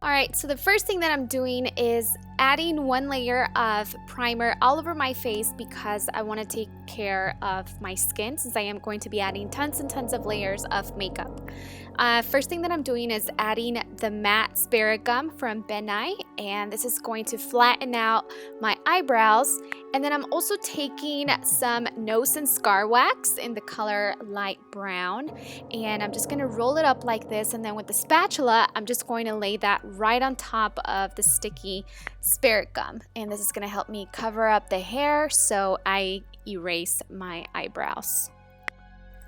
Alright, so the first thing that I'm doing is adding one layer of primer all over my face because I want to take care of my skin since I am going to be adding tons and tons of layers of makeup. First thing that I'm doing is adding the matte spirit gum from Ben Nye, and this is going to flatten out my eyebrows. And then I'm also taking some nose and scar wax in the color light brown, and I'm just going to roll it up like this, and then with the spatula I'm just going to lay that right on top of the sticky spirit gum, and this is going to help me cover up the hair so I erase my eyebrows.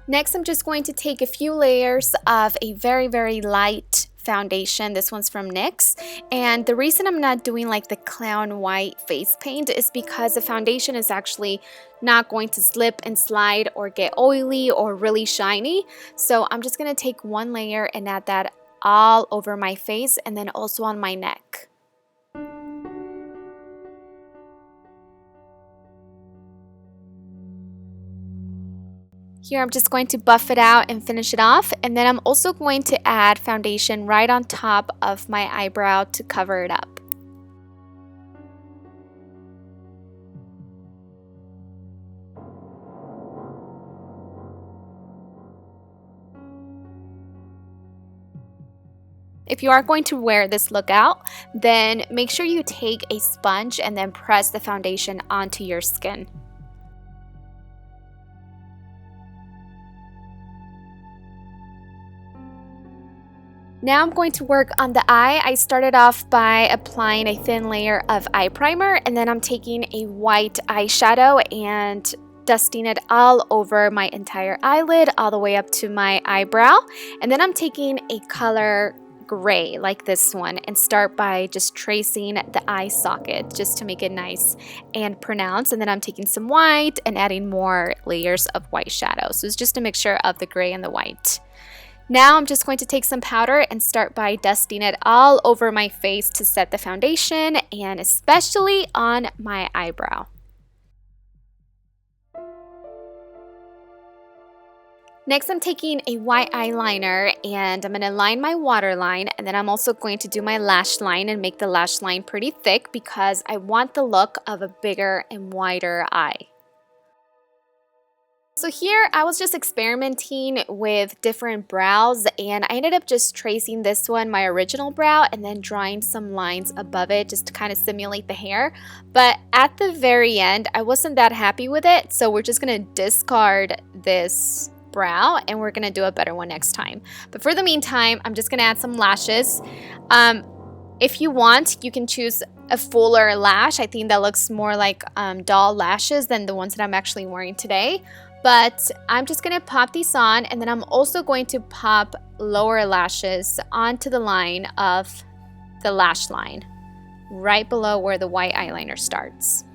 Next, I'm just going to take a few layers of a very light foundation. This one's from NYX, and the reason I'm not doing like the clown white face paint is because the foundation is actually not going to slip and slide or get oily or really shiny. So I'm just going to take one layer and add that all over my face and then also on my neck. Here I'm just going to buff it out and finish it off, and then I'm also going to add foundation right on top of my eyebrow to cover it up. If you are going to wear this look out, then make sure you take a sponge and then press the foundation onto your skin. Now I'm going to work on the eye. I started off by applying a thin layer of eye primer, and then I'm taking a white eyeshadow and dusting it all over my entire eyelid, all the way up to my eyebrow. And then I'm taking a color gray like this one and start by just tracing the eye socket just to make it nice and pronounced. And then I'm taking some white and adding more layers of white shadow. So it's just a mixture of the gray and the white. Now I'm just going to take some powder and start by dusting it all over my face to set the foundation, and especially on my eyebrow. Next, I'm taking a white eyeliner and I'm going to line my waterline, and then I'm also going to do my lash line and make the lash line pretty thick because I want the look of a bigger and wider eye. So here I was just experimenting with different brows, and I ended up just tracing this one, my original brow, and then drawing some lines above it just to kind of simulate the hair. But at the very end, I wasn't that happy with it, so we're just going to discard this brow and we're going to do a better one next time. But for the meantime, I'm just going to add some lashes. If you want, you can choose a fuller lash. I think that looks more like doll lashes than the ones that I'm actually wearing today. But I'm just going to pop these on, and then I'm also going to pop lower lashes onto the line of the lash line, right below where the white eyeliner starts.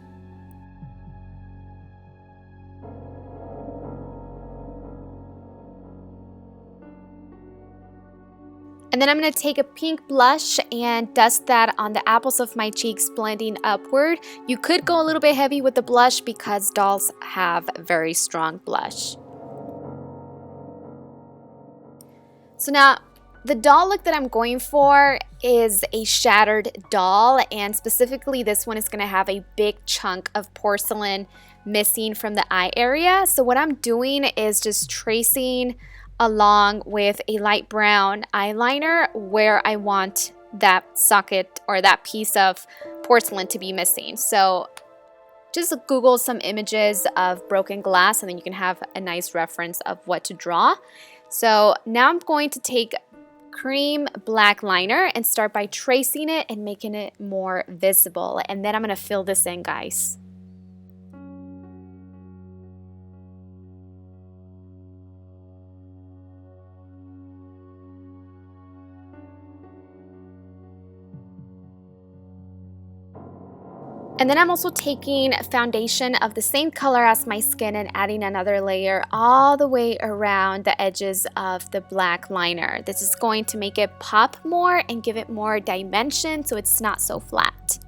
And then I'm going to take a pink blush and dust that on the apples of my cheeks, blending upward. You could go a little bit heavy with the blush because dolls have very strong blush. So now, the doll look that I'm going for is a shattered doll, and specifically this one is going to have a big chunk of porcelain missing from the eye area. So what I'm doing is just tracing along with a light brown eyeliner where I want that socket or that piece of porcelain to be missing. So just Google some images of broken glass and then you can have a nice reference of what to draw. So now I'm going to take cream black liner and start by tracing it and making it more visible, and then I'm going to fill this in, guys. And then I'm also taking foundation of the same color as my skin and adding another layer all the way around the edges of the black liner. This is going to make it pop more and give it more dimension so it's not so flat.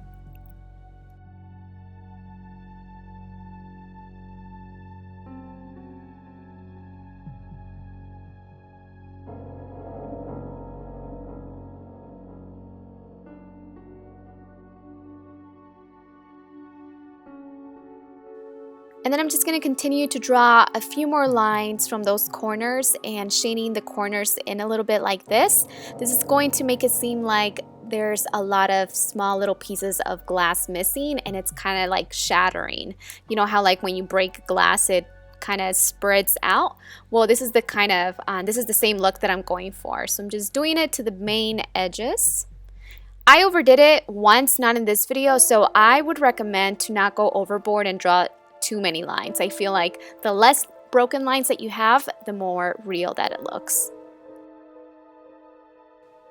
And then I'm just going to continue to draw a few more lines from those corners and shading the corners in a little bit like this. This is going to make it seem like there's a lot of small little pieces of glass missing and it's kind of like shattering. You know how like when you break glass it kind of spreads out? Well, this is the kind of, this is the same look that I'm going for. So I'm just doing it to the main edges. I overdid it once, not in this video, so I would recommend to not go overboard and draw too many lines. I feel like the less broken lines that you have, the more real that it looks.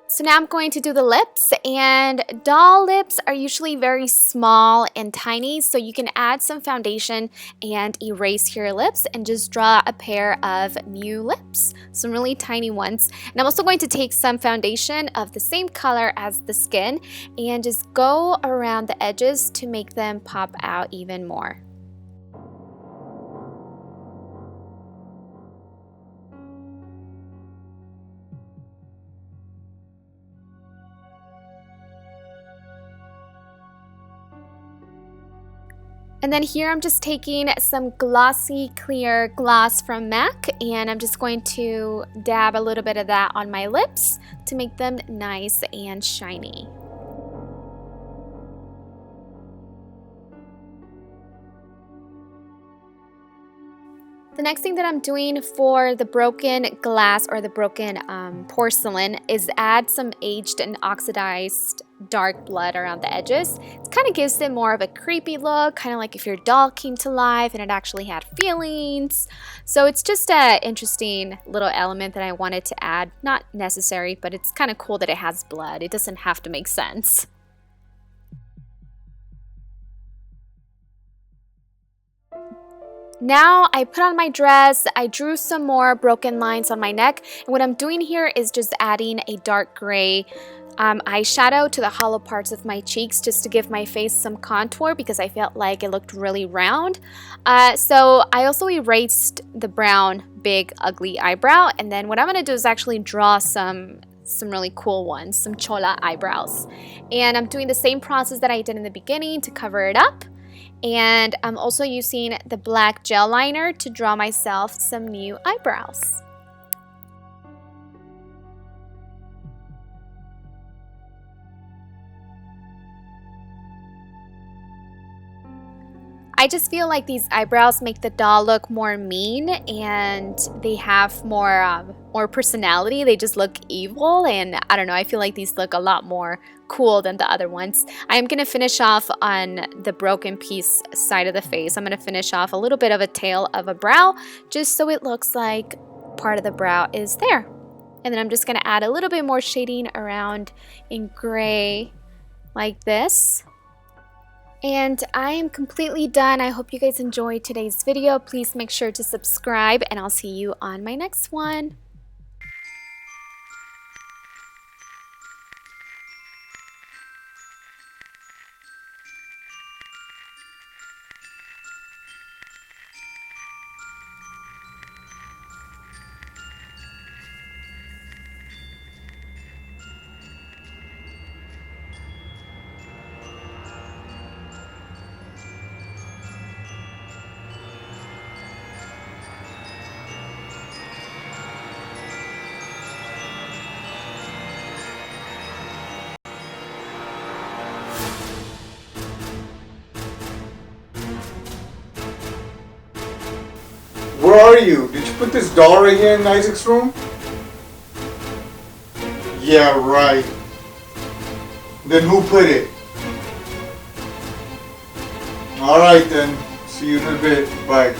So now I'm going to do the lips, and doll lips are usually very small and tiny, so you can add some foundation and erase your lips and just draw a pair of new lips, some really tiny ones. And I'm also going to take some foundation of the same color as the skin and just go around the edges to make them pop out even more. And then here I'm just taking some glossy clear gloss from MAC and I'm just going to dab a little bit of that on my lips to make them nice and shiny. The next thing that I'm doing for the broken glass or the broken porcelain is add some aged and oxidized dark blood around the edges. It kind of gives it more of a creepy look, kind of like if your doll came to life and it actually had feelings. So it's just an interesting little element that I wanted to add. Not necessary, but it's kind of cool that it has blood. It doesn't have to make sense. Now I put on my dress, I drew some more broken lines on my neck, and what I'm doing here is just adding a dark gray eyeshadow to the hollow parts of my cheeks just to give my face some contour because I felt like it looked really round. So I also erased the brown big ugly eyebrow, and then what I'm going to do is actually draw some really cool ones, some chola eyebrows. And I'm doing the same process that I did in the beginning to cover it up. And I'm also using the black gel liner to draw myself some new eyebrows. I just feel like these eyebrows make the doll look more mean and they have more personality. They just look evil, and I don't know, I feel like these look a lot more cool than the other ones. I am going to finish off on the broken piece side of the face. I'm going to finish off a little bit of a tail of a brow just so it looks like part of the brow is there. And then I'm just going to add a little bit more shading around in gray like this. And I am completely done. I hope you guys enjoyed today's video. Please make sure to subscribe and I'll see you on my next one. Where are you? Did you put this doll right here in Isaac's room? Yeah, right. Then who put it? Alright then. See you in a bit. Bye.